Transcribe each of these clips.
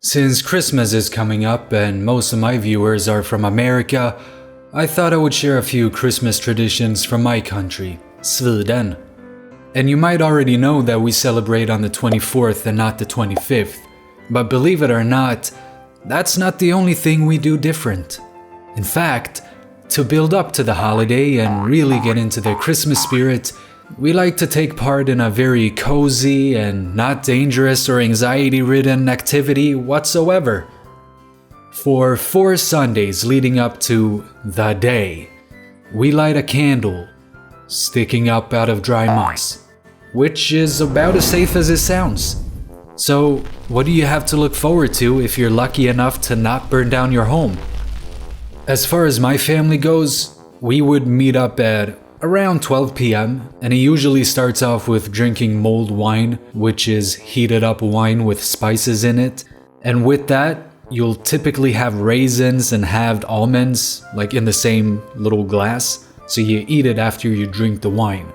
Since Christmas is coming up and most of my viewers are from America, I thought I would share a few Christmas traditions from my country, Sweden. And you might already know that we celebrate on the 24th and not the 25th. But believe it or not, that's not the only thing we do different. In fact, to build up to the holiday and really get into the Christmas spirit, we like to take part in a very cozy and not dangerous or anxiety-ridden activity whatsoever. For 4 Sundays leading up to the day, we light a candle sticking up out of dry moss, which is about as safe as it sounds. So, what do you have to look forward to if you're lucky enough to not burn down your home? As far as my family goes, we would meet up at around 12 p.m. and it usually starts off with drinking mulled wine, which is heated up wine with spices in it. And with that, you'll typically have raisins and halved almonds, like in the same little glass, so you eat it after you drink the wine.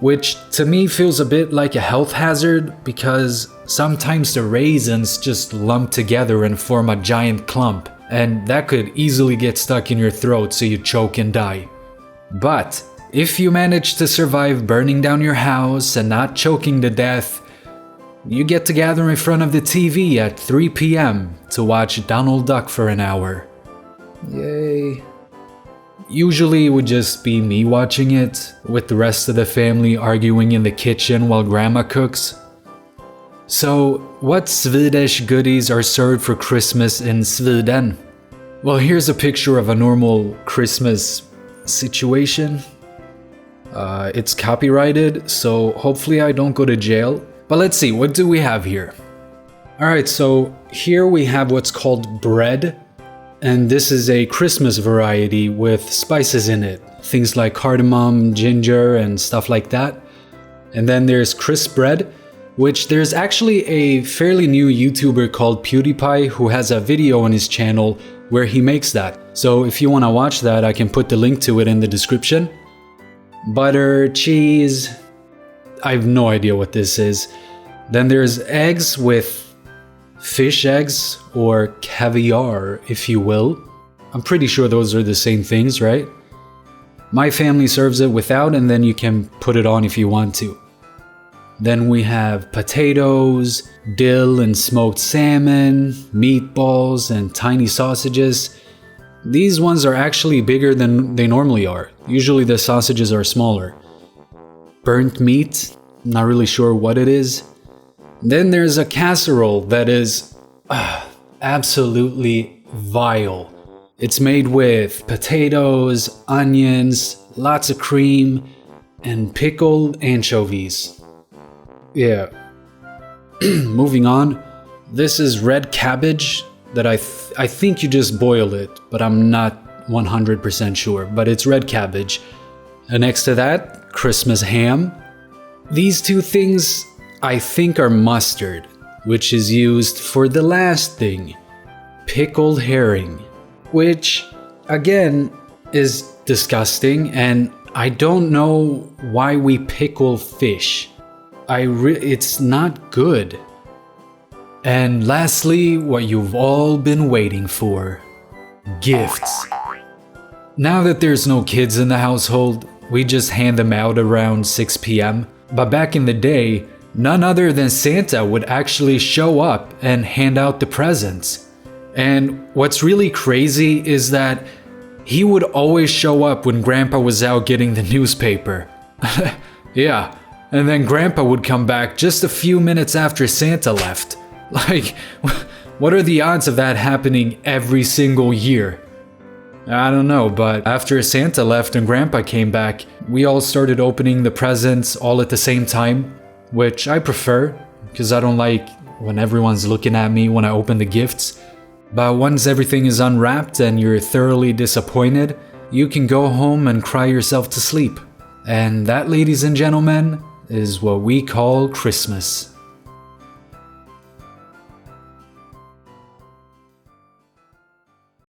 Which to me feels a bit like a health hazard because sometimes the raisins just lump together and form a giant clump, and that could easily get stuck in your throat so you choke and die. But if you manage to survive burning down your house and not choking to death, you get to gather in front of the TV at 3 p.m. to watch Donald Duck for an hour. Yay. Usually it would just be me watching it, with the rest of the family arguing in the kitchen while grandma cooks. So, what Swedish goodies are served for Christmas in Sweden? Well, here's a picture of a normal Christmas situation. It's copyrighted, so hopefully I don't go to jail. But let's see, what do we have here? Alright, so here we have what's called bread. And this is a Christmas variety with spices in it. Things like cardamom, ginger, and stuff like that. And then there's crisp bread, which there's actually a fairly new YouTuber called Pewdiepie who has a video on his channel where he makes that. So if you want to watch that, I can put the link to it in the description. Butter, cheese, I have no idea what this is. Then there's eggs with fish eggs or caviar, if you will. I'm pretty sure those are the same things, right? My family serves it without, and then you can put it on if you want to. Then we have potatoes, dill and smoked salmon, meatballs, and tiny sausages. These ones are actually bigger than they normally are. Usually the sausages are smaller. Burnt meat, not really sure what it is. Then there's a casserole that is absolutely vile. It's made with potatoes, onions, lots of cream, and pickled anchovies. Yeah. Moving on. This is red cabbage that I think you just boil it, but I'm not 100% sure. But it's red cabbage. And next to that, Christmas ham. These two things I think are mustard, which is used for the last thing, pickled herring, which again is disgusting, and I don't know why we pickle fish. It's not good. And lastly, what you've all been waiting for, gifts. Now that there's no kids in the household, we just hand them out around 6 p.m. But back in the day, none other than Santa would actually show up and hand out the presents. And what's really crazy is that he would always show up when Grandpa was out getting the newspaper. Yeah, and then Grandpa would come back just a few minutes after Santa left. Like, what are the odds of that happening every single year? I don't know, but after Santa left and Grandpa came back, we all started opening the presents all at the same time, which I prefer, because I don't like when everyone's looking at me when I open the gifts. But once everything is unwrapped and you're thoroughly disappointed, you can go home and cry yourself to sleep. And that, ladies and gentlemen, is what we call Christmas.